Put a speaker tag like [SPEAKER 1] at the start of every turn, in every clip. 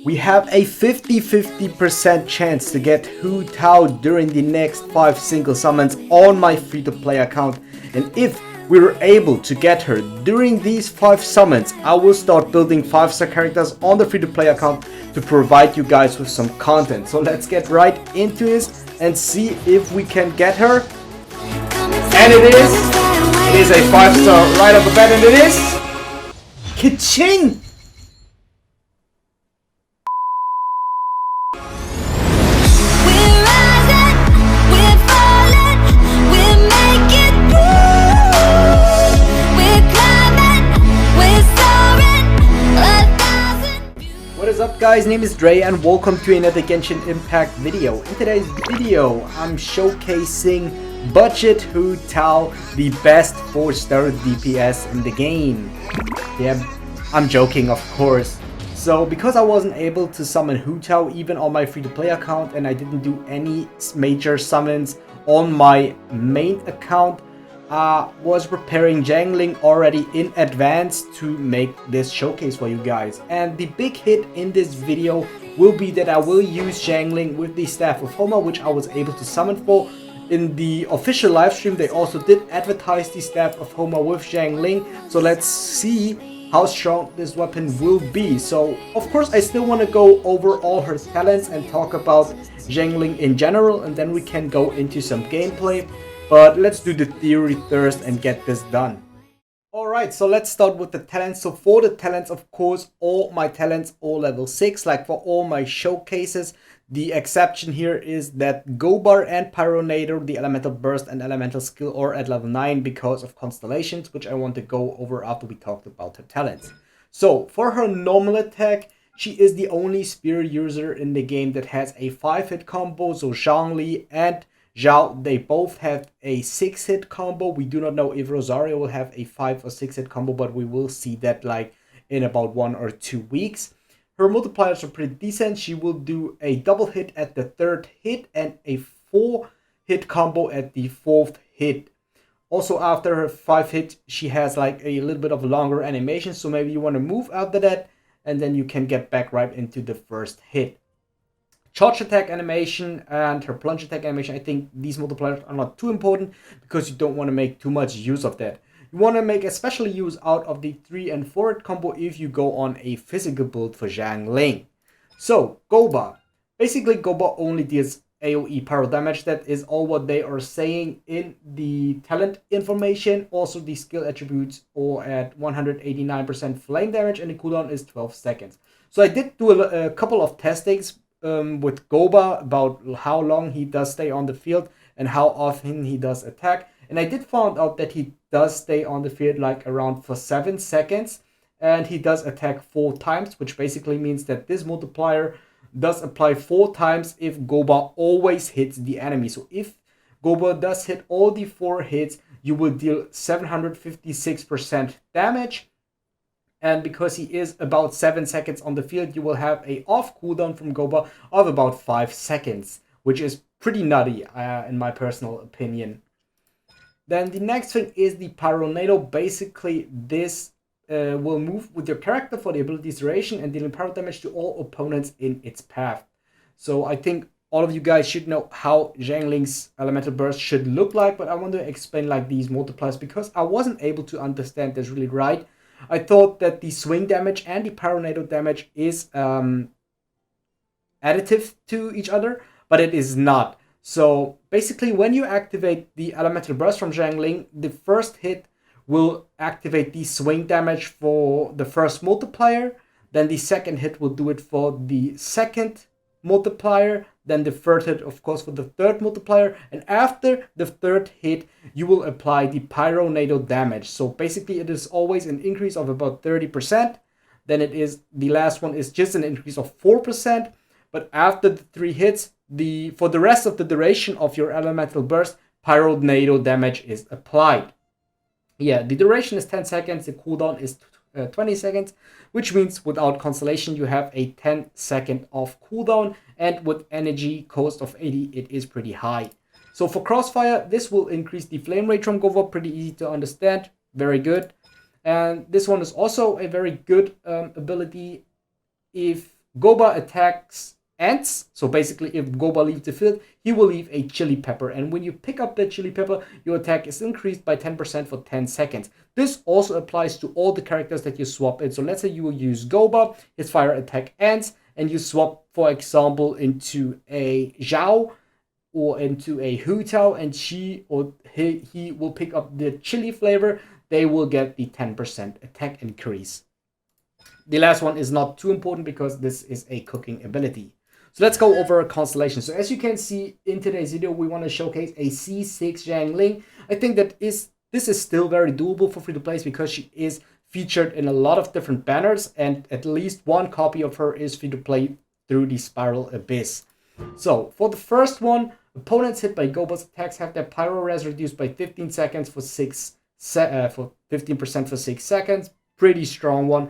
[SPEAKER 1] We have a 50-50% chance to get Shoutout during the next 5 single summons on my free-to-play account, and if we were able to get her during these 5 summons, I will start building 5-star characters on the free-to-play account to provide you guys with some content. So let's get right into this and see if we can get her. And it is a 5-star right off the bat, and it is Ka-ching! What is up guys, name is Dre and welcome to another Genshin Impact video. In today's video, I'm showcasing Budget Shoutout, the best 4-star DPS in the game. Yeah, I'm joking of course. So because I wasn't able to summon Shoutout even on my free-to-play account, and I didn't do any major summons on my main account, was preparing Xiangling already in advance to make this showcase for you guys. And the big hit in this video will be that I will use Xiangling with the Staff of HOMA, which I was able to summon for. In the official live stream, they also did advertise the Staff of HOMA with Xiangling. So let's see how strong this weapon will be. So of course I still want to go over all her talents and talk about Xiangling in general, and then we can go into some gameplay. But let's do the theory first and get this done. Alright, so let's start with the talents. So for the talents, of course, all my talents are level 6, like for all my showcases. The exception here is that Guoba and Pyronado, the Elemental Burst and Elemental Skill, are at level 9 because of Constellations, which I want to go over after we talked about her talents. So for her normal attack, she is the only spear user in the game that has a 5-hit combo. So Xiangling and Zhao, they both have a 6-hit combo. We do not know if Rosario will have a 5 or 6-hit combo, but we will see that like in about 1 or 2 weeks. Her multipliers are pretty decent. She will do a double hit at the 3rd hit and a 4-hit combo at the 4th hit. Also after her 5 hit, she has like a little bit of a longer animation, so maybe you want to move after that and then you can get back right into the 1st hit. Charge attack animation and her plunge attack animation, I think these multipliers are not too important because you don't want to make too much use of that. You want to make especially use out of the 3 and 4 combo if you go on a physical build for Xiangling. So, Guoba. Basically, Guoba only deals AoE pyro damage. That is all what they are saying in the talent information. Also, the skill attributes are at 189% flame damage and the cooldown is 12 seconds. So I did do a couple of testings with Guoba about how long he does stay on the field and how often he does attack, and I did find out that he does stay on the field like around for 7 seconds, and he does attack 4 times, which basically means that this multiplier does apply 4 times if Guoba always hits the enemy. So if Guoba does hit all the 4 hits, you will deal 756% damage. And because he is about 7 seconds on the field, you will have a off cooldown from Guoba of about 5 seconds, which is pretty nutty in my personal opinion. Then the next thing is the Pyronado. Basically, this will move with your character for the ability's duration and dealing pyro damage to all opponents in its path. So I think all of you guys should know how Xiangling's Elemental Burst should look like, but I want to explain like these multipliers because I wasn't able to understand this really right. I thought that the swing damage and the Pyronado damage is additive to each other, but it is not. So basically, when you activate the Elemental Burst from Xiangling, the 1st hit will activate the swing damage for the 1st multiplier. Then the 2nd hit will do it for the 2nd multiplier. Then the 3rd hit, of course, for the 3rd multiplier. And after the 3rd hit, you will apply the Pyronado damage. So basically, it is always an increase of about 30%. Then the last one is just an increase of 4%. But after the 3 hits, for the rest of the duration of your Elemental Burst, Pyronado damage is applied. Yeah, the duration is 10 seconds. The cooldown is 20 seconds, which means without Constellation you have a 10-second off cooldown, and with energy cost of 80 it is pretty high. So for Crossfire, this will increase the flame rate from Guoba, pretty easy to understand, very good. And this one is also a very good ability if Guoba attacks ants. So basically, if Guoba leaves the field, he will leave a chili pepper. And when you pick up that chili pepper, your attack is increased by 10% for 10 seconds. This also applies to all the characters that you swap in. So let's say you will use Guoba, his fire attack ants, and you swap, for example, into a Zhao or into a Hutao, and she or he will pick up the chili flavor. They will get the 10% attack increase. The last one is not too important because this is a cooking ability. So let's go over a constellation. So as you can see in today's video, we want to showcase a C6 Xiangling. I think that this is still very doable for free-to-play because she is featured in a lot of different banners, and at least one copy of her is free-to-play through the Spyral Abyss. So for the first one, opponents hit by Guoba's attacks have their pyro res reduced by 15 seconds for 15% for 6 seconds. Pretty strong one.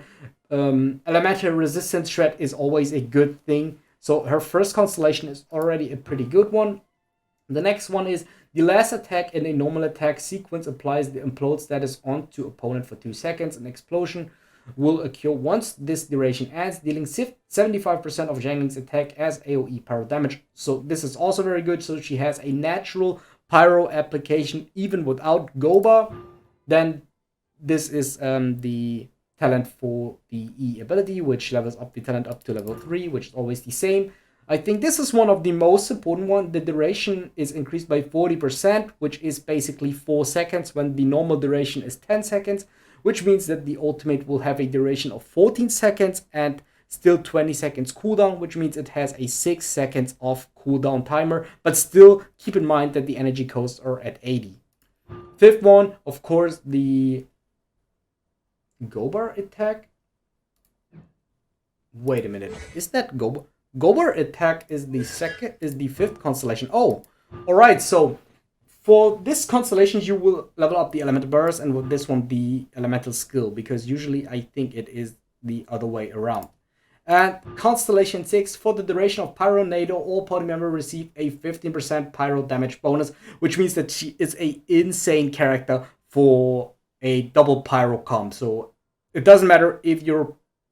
[SPEAKER 1] Elemental resistance shred is always a good thing. So her first constellation is already a pretty good one. The next one is the last attack in a normal attack sequence applies the implode status onto opponent for 2 seconds. An explosion will occur once this duration ends, dealing 75% of Xiangling's attack as AoE pyro damage. So this is also very good. So she has a natural pyro application even without Guoba. Then this is the talent for the E ability, which levels up the talent up to level 3, which is always the same. I think this is one of the most important one. The duration is increased by 40%, which is basically 4 seconds when the normal duration is 10 seconds, which means that the ultimate will have a duration of 14 seconds and still 20 seconds cooldown, which means it has a 6 seconds off cooldown timer, but still keep in mind that the energy costs are at 80. Fifth one, of course, the Guoba attack. Wait a minute, is that Guoba? Guoba attack is the fifth constellation. Oh, all right. So for this constellation, you will level up the elemental burst, and with this one, the elemental skill, because usually I think it is the other way around. And Constellation 6, for the duration of Pyronado, all party members receive a 15% pyro damage bonus, which means that she is an insane character for a double pyro comp. So it doesn't matter if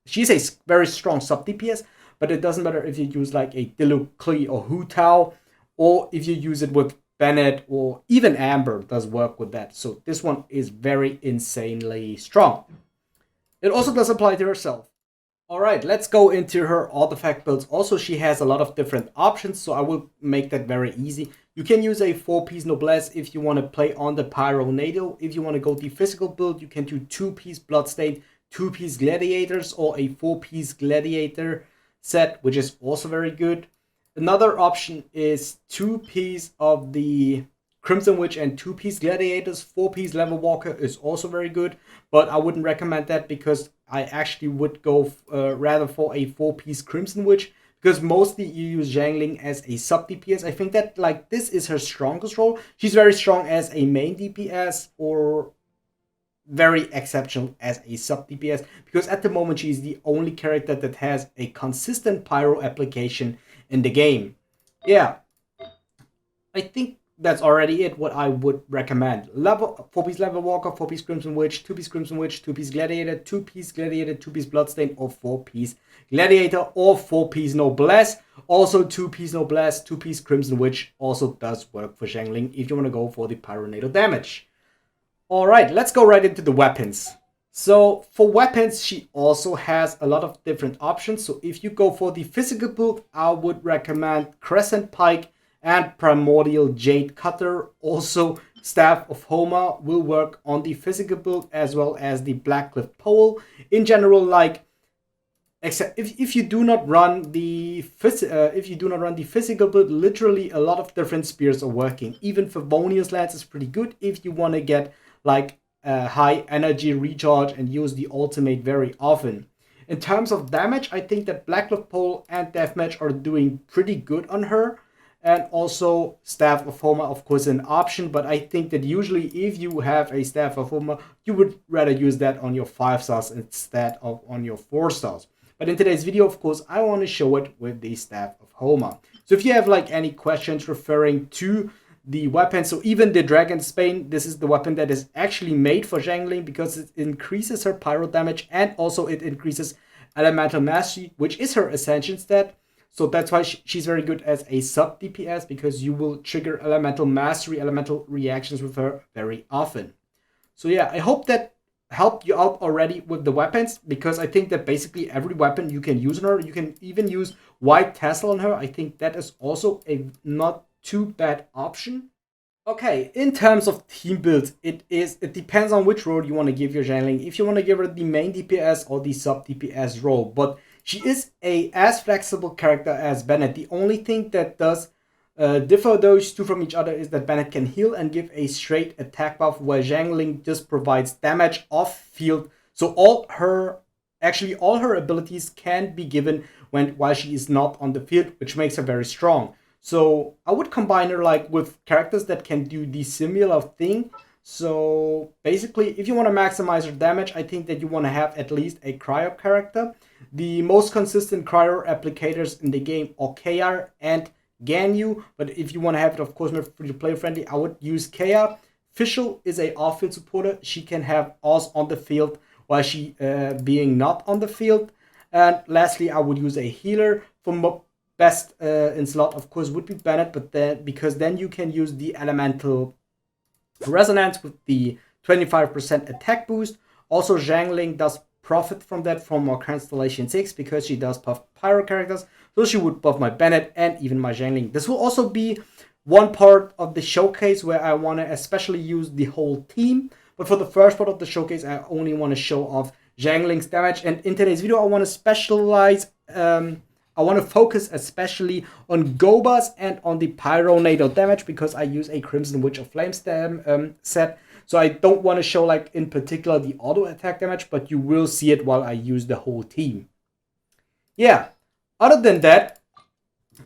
[SPEAKER 1] she's a very strong sub DPS, but it doesn't matter if you use like a Diluc or Hutao, or if you use it with Bennett, or even Amber does work with that. So this one is very insanely strong. It also does apply to herself. Alright, let's go into her artifact builds. Also, she has a lot of different options, so I will make that very easy. You can use a 4-piece noblesse if you want to play on the Pyronado. If you want to go the physical build, you can do 2-piece bloodstained, 2-piece gladiators, or a 4-piece gladiator set, which is also very good. Another option is 2-piece of the Crimson Witch and 2-piece gladiators. 4-piece level walker is also very good, but I wouldn't recommend that because I actually would go rather for a 4-piece Crimson Witch, because mostly you use Xiangling as a sub DPS. I think that like this is her strongest role. She's very strong as a main DPS, or very exceptional as a sub DPS, because at the moment she's the only character that has a consistent pyro application in the game. Yeah, I think that's already it, what I would recommend. 4-piece level walker, 4-piece Crimson Witch, 2-piece Crimson Witch, 2-piece gladiator, 2-piece gladiator, 2-piece bloodstain, or 4-piece gladiator, or 4-piece noblesse. Also 2-piece noblesse, 2-piece Crimson Witch also does work for Xiangling if you want to go for the Pyronado damage. Alright, let's go right into the weapons. So for weapons, she also has a lot of different options. So if you go for the physical build, I would recommend Crescent Pike and Primordial Jade Cutter. Also, Staff of HOMA will work on the physical build as well as the Blackcliff Pole. In general, like, except if you do not run the physical build, literally a lot of different spears are working. Even Favonius Lance is pretty good if you want to get like a high energy recharge and use the ultimate very often. In terms of damage, I think that Blackcliff Pole and Deathmatch are doing pretty good on her. And also Staff of HOMA, of course, an option, but I think that usually if you have a Staff of HOMA, you would rather use that on your 5 stars instead of on your 4 stars. But in today's video, of course, I want to show it with the Staff of HOMA. So if you have like any questions referring to the weapon, so even the Dragon's Bane, this is the weapon that is actually made for Xiangling because it increases her pyro damage and also it increases Elemental Mastery, which is her Ascension stat. So that's why she's very good as a sub DPS, because you will trigger Elemental Mastery, Elemental reactions with her very often. So yeah, I hope that helped you out already with the weapons, because I think that basically every weapon you can use on her. You can even use White Tassel on her. I think that is also a not too bad option. Okay, in terms of team builds, it depends on which role you want to give your Xiangling. If you want to give her the main DPS or the sub DPS role, but she is as flexible character as Bennett. The only thing that does differ those two from each other is that Bennett can heal and give a straight attack buff, while Xiangling just provides damage off field. So all her abilities can be given while she is not on the field, which makes her very strong. So I would combine her like with characters that can do the similar thing. So basically, if you want to maximize her damage, I think that you want to have at least a cryo character. The most consistent cryo applicators in the game are KR and Ganyu, but if you want to have it, of course, more free-to-play friendly, I would use Kea. Fischl is a off-field supporter. She can have Oz on the field while she being not on the field. And lastly, I would use a healer. For best in slot, of course, would be Bennett, but because then you can use the Elemental Resonance with the 25% attack boost. Also, Xiangling does profit from that from our Constellation 6, because she does buff Pyro characters. So she would buff my Bennett and even my Xiangling. This will also be one part of the showcase where I want to especially use the whole team. But for the first part of the showcase, I only want to show off Xiangling's damage. And in today's video, I want to specialize, I want to focus especially on Guoba's and on the Pyronado damage, because I use a Crimson Witch of Flame set. So I don't want to show like in particular the auto attack damage, but you will see it while I use the whole team. Yeah, other than that,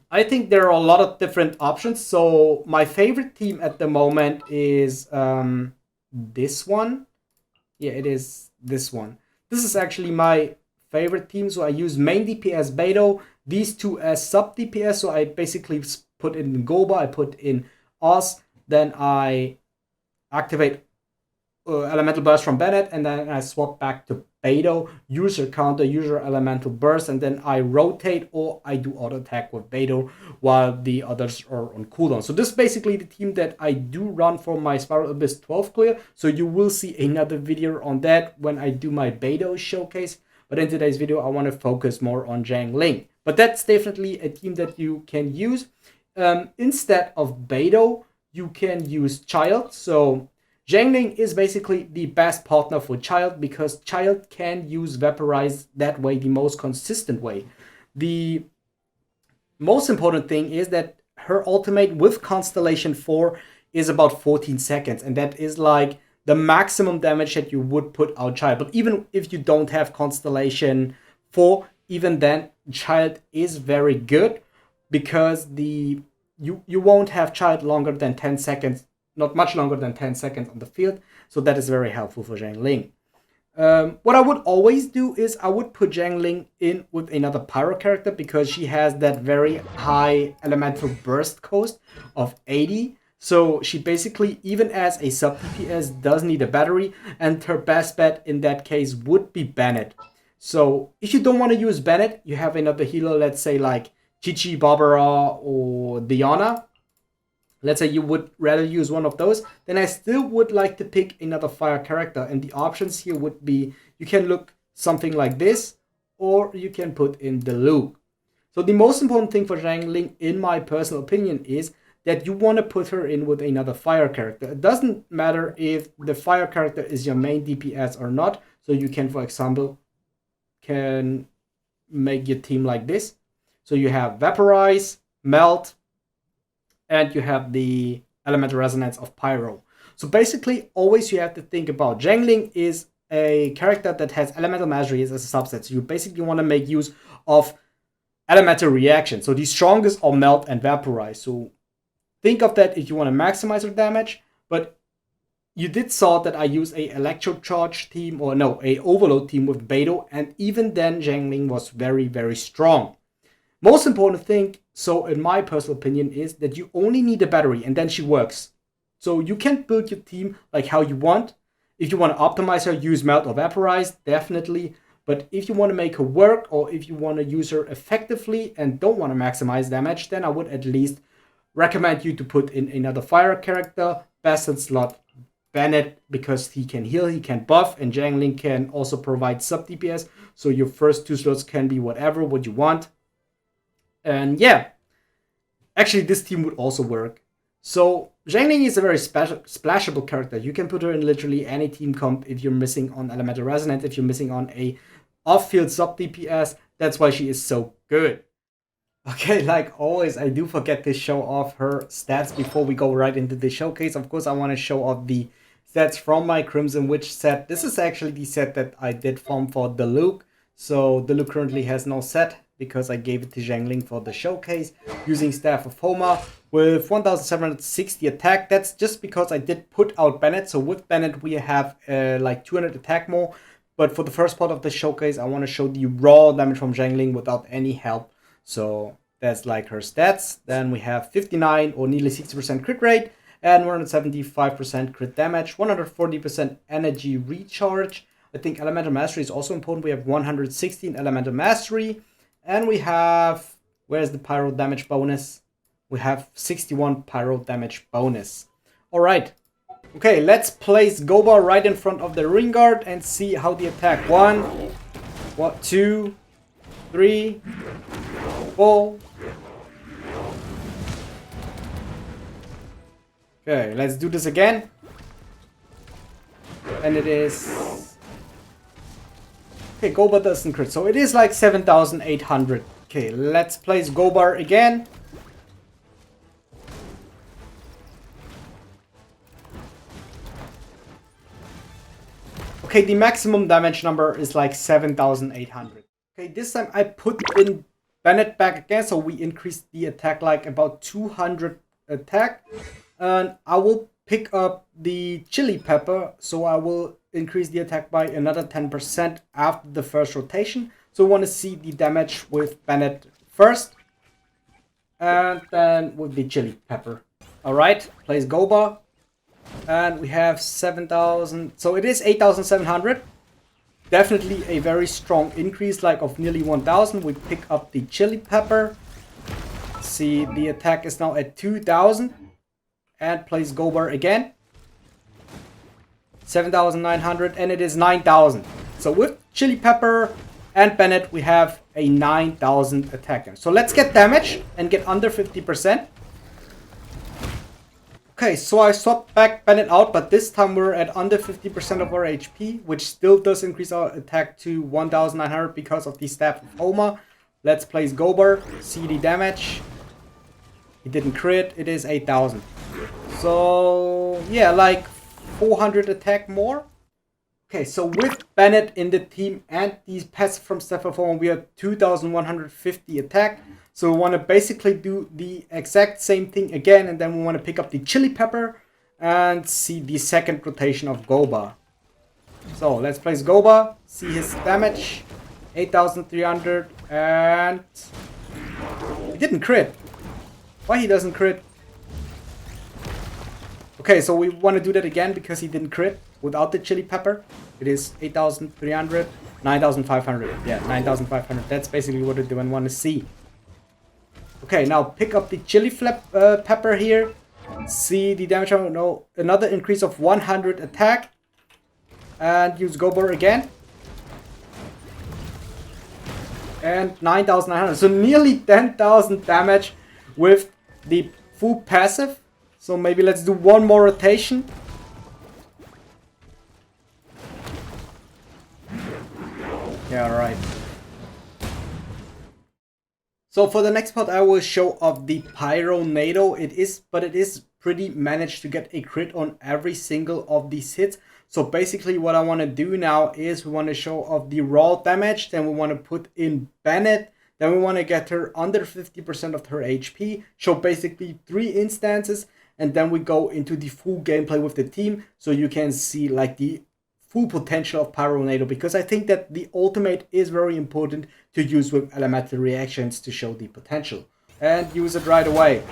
[SPEAKER 1] I think there are a lot of different options. So my favorite team at the moment is this one. Yeah, it is this one. This is actually my favorite team. So I use main DPS Beidou, these two as sub DPS. So I basically put in Guoba, I put in Oz, then I activate Elemental Burst from Bennett, and then I swap back to Beidou, user counter, user Elemental Burst, and then I rotate or I do auto attack with Beidou while the others are on cooldown. So this is basically the team that I do run for my Spyral Abyss 12 clear. So you will see another video on that when I do my Beidou showcase. But in today's video, I want to focus more on Xiangling. But that's definitely a team that you can use. Instead of Beidou, you can use Child. So Xiangling is basically the best partner for Child, because Child can use Vaporize that way, the most consistent way. The most important thing is that her ultimate with Constellation 4 is about 14 seconds, and that is like the maximum damage that you would put out Child. But even if you don't have Constellation 4, even then Child is very good, because you won't have Child longer than 10 seconds. Not much longer than 10 seconds on the field, so that is very helpful for Xiangling. What I would always do is I would put Xiangling in with another Pyro character, because she has that very high Elemental Burst cost of 80. So she basically, even as a sub DPS, does need a battery, and her best bet in that case would be Bennett. So if you don't want to use Bennett, you have another healer, let's say like Chichi, Barbara, or Diana. Let's say you would rather use one of those, then I still would like to pick another fire character. And the options here would be, you can look something like this, or you can put in the Luke. So the most important thing for Xiangling, in my personal opinion, is that you want to put her in with another fire character. It doesn't matter if the fire character is your main DPS or not. So you can, for example, can make your team like this. So you have Vaporize, Melt, and you have the Elemental Resonance of Pyro. So basically, always you have to think about Xiangling is a character that has Elemental Mastery as a subset. So you basically want to make use of Elemental Reaction. So the strongest are Melt and Vaporize. So think of that if you want to maximize your damage. But you did saw that I use a Electro Charge team, or no, a Overload team with Beidou, and even then Xiangling was very, very strong. Most important thing, so in my personal opinion, is that you only need a battery and then she works. So you can build your team like how you want. If you want to optimize her, use Melt or Vaporize, definitely. But if you want to make her work, or if you want to use her effectively and don't want to maximize damage, then I would at least recommend you to put in another fire character. Best in slot Bennett, because he can heal, he can buff, and Xiangling can also provide sub DPS. So your first 2 slots can be what you want. And yeah, actually this team would also work. So Xiangling is a very splashable character. You can put her in literally any team comp if you're missing on Elemental Resonance, if you're missing on a off-field sub DPS. That's why she is so good. Okay, like always, I do forget to show off her stats before we go right into the showcase. Of course, I want to show off the stats from my Crimson Witch set. This is actually the set that I did farm for Diluc. So Diluc currently has no set because I gave it to Xiangling for the showcase using Staff of HOMA with 1760 attack. That's just because I did put out Bennett. So with Bennett we have like 200 attack more. But for the first part of the showcase, I want to show the raw damage from Xiangling without any help. So that's like her stats. Then we have 59 or nearly 60% crit rate and 175% crit damage, 140% energy recharge. I think Elemental Mastery is also important. We have 116 Elemental Mastery. And we have, where's the Pyro damage bonus? We have 61 Pyro damage bonus. Alright. Okay, let's place Guoba right in front of the ring guard and see how the attack. 1, 2, 3, 4. Okay, let's do this again. And it is... Okay, Guoba doesn't crit, so it is like 7,800. Okay, let's place Guoba again. Okay, the maximum damage number is like 7,800. Okay, this time I put in Bennett back again, so we increased the attack like about 200 attack. And I will pick up the chili pepper, so I will increase the attack by another 10% after the first rotation. So we want to see the damage with Bennett first, and then with the chili pepper. Alright, place Guoba, and we have 7,000, so it is 8,700. Definitely a very strong increase, like of nearly 1,000. We pick up the chili pepper. See, the attack is now at 2,000. And place Guoba again. 7,900, and it is 9,000. So with chili pepper and Bennett, we have a 9,000 attack. So let's get damage and get under 50%. Okay, so I swapped back Bennett out, but this time we're at under 50% of our HP, which still does increase our attack to 1,900 because of the Staff of HOMA. Let's place Guoba, see the damage. He didn't crit, it is 8,000. So yeah, like 400 attack more. Okay, so with Bennett in the team and these pets from Staff of HOMA, we are 2,150 attack. So we want to basically do the exact same thing again, and then we want to pick up the chili pepper and see the second rotation of Guoba. So let's place Guoba, see his damage, 8,300, and he didn't crit. Why he doesn't crit? Okay, so we want to do that again because he didn't crit without the chili pepper. It is 8,300, 9,500. Yeah, 9,500. That's basically what we want to see. Okay, now pick up the chili pepper here. See the damage. No, another increase of 100 attack. And use Guoba again. And 9,900. So nearly 10,000 damage with the full passive. So maybe let's do one more rotation. Yeah, alright. So for the next part I will show off the Pyronado. It is pretty managed to get a crit on every single of these hits. So basically what I want to do now is we want to show off the raw damage. Then we want to put in Bennett. Then we want to get her under 50% of her HP. Show basically 3 instances. And then we go into the full gameplay with the team, so you can see like the full potential of Pyronado, because I think that the ultimate is very important to use with elemental reactions to show the potential. And use it right away.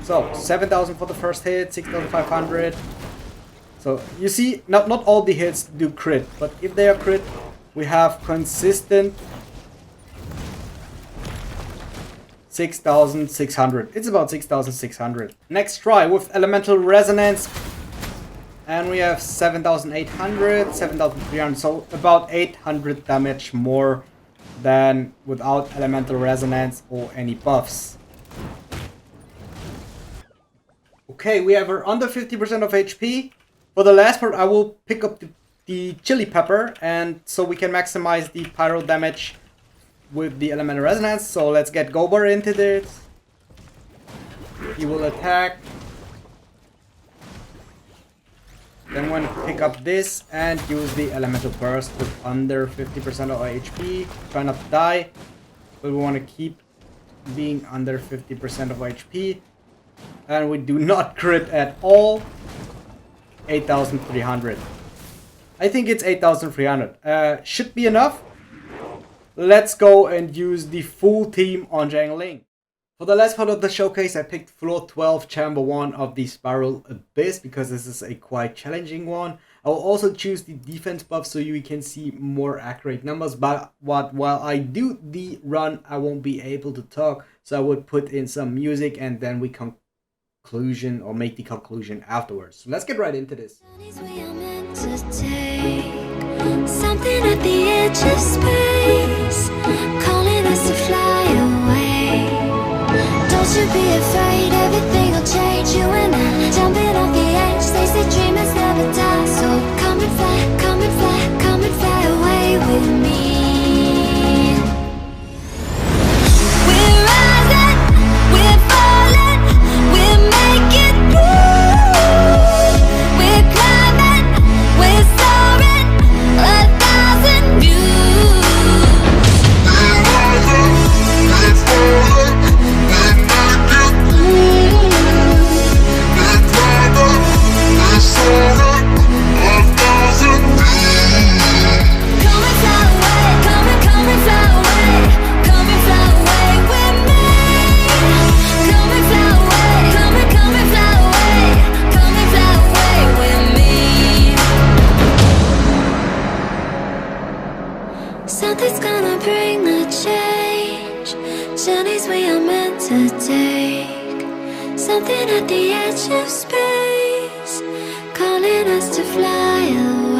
[SPEAKER 1] So 7,000 for the first hit, 6,500. So you see, not all the hits do crit, but if they are crit, We have consistent 6,600. It's about 6,600. Next try with Elemental Resonance. And we have 7,800, 7,300. So about 800 damage more than without Elemental Resonance or any buffs. Okay, we have her under 50% of HP. For the last part, I will pick up the Chili Pepper, and so we can maximize the Pyro damage with the Elemental Resonance. So let's get Guoba into this. He will attack. Then we're gonna pick up this and use the Elemental Burst with under 50% of our HP. Try not to die, but we want to keep being under 50% of our HP. And we do not crit at all. 8,300. I think it's 8,300. Should be enough. Let's go and use the full team on Xiangling. For the last part of the showcase, I picked floor 12, chamber 1 of the Spyral Abyss because this is a quite challenging one. I will also choose the defense buff so you can see more accurate numbers, but while I do the run, I won't be able to talk, so I would put in some music and then we conclusion or make the conclusion afterwards. So let's get right into this.
[SPEAKER 2] Something at the edge of space, calling us to fly away. Don't you be afraid, everything will change. You and I, jumping off the edge. They say dreamers never die, so come and fly, come and fly, come and fly away with me. We're rising, we're falling, we're making through. We're climbing, we're soaring, 1,000 views. We're rising, we're falling, we're making through. We're climbing, we're soaring, 1,000 views. Come and fly away, come and fly away, come and fly away with me. Come and fly away, come and fly away, come and fly away with me. Something's gonna bring the change. Journeys we are meant to take. Something at the edge of space, calling us to fly away.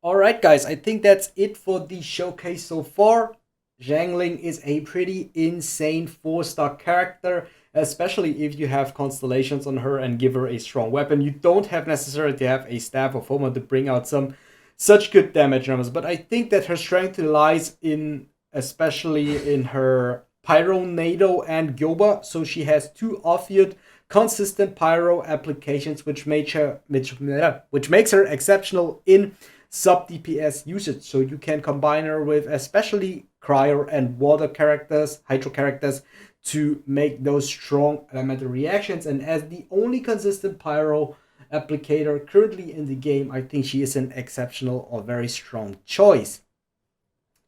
[SPEAKER 1] Alright guys, I think that's it for the showcase so far. Xiangling is a pretty insane 4-star character, especially if you have constellations on her and give her a strong weapon. You don't have necessarily to have a staff of HOMA to bring out such good damage numbers, but I think that her strength lies in especially in her Pyronado and Guoba. So she has two obvious consistent pyro applications, which makes her exceptional in sub DPS usage. So you can combine her with especially cryo and water characters, hydro characters, to make those strong elemental reactions. And as the only consistent pyro applicator currently in the game, I think she is an exceptional or very strong choice.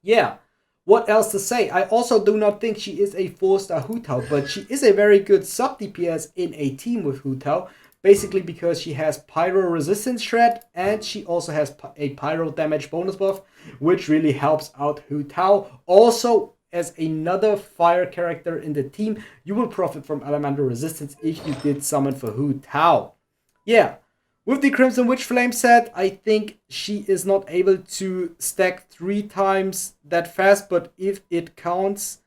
[SPEAKER 1] Yeah, what else to say? I also do not think she is a 4-star Hu Tao, but she is a very good sub DPS in a team with Hu Tao, basically because she has pyro resistance shred and she also has a pyro damage bonus buff, which really helps out Hu Tao. Also, as another fire character in the team, you will profit from elemental resistance if you did summon for Hu Tao. Yeah, with the Crimson Witch Flame set, I think she is not able to stack 3 times that fast, but if it counts,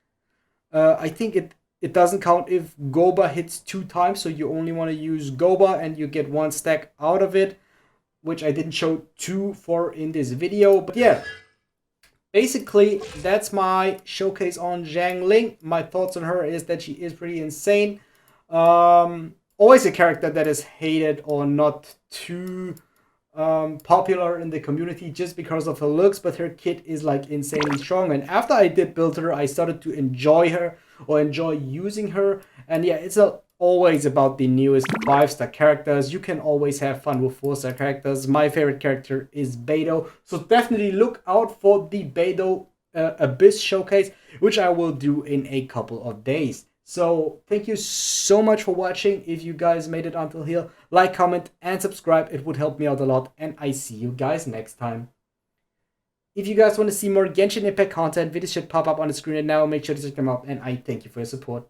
[SPEAKER 1] I think it doesn't count if Guoba hits 2 times, so you only want to use Guoba and you get 1 stack out of it, which I didn't show 2 for in this video. But yeah, basically that's my showcase on Xiangling. My thoughts on her is that she is pretty insane. Always a character that is hated or not too popular in the community just because of her looks, but her kit is like insanely strong. And after I did build her, I started to enjoy her or enjoy using her. And yeah, it's always about the newest 5-star characters. You can always have fun with 4-star characters. My favorite character is Beidou, so definitely look out for the Beidou Abyss showcase, which I will do in a couple of days. So thank you so much for watching. If you guys made it until here, like, comment, and subscribe. It would help me out a lot. And I see you guys next time. If you guys want to see more Genshin Impact content, videos should pop up on the screen, and now make sure to check them out. And I thank you for your support.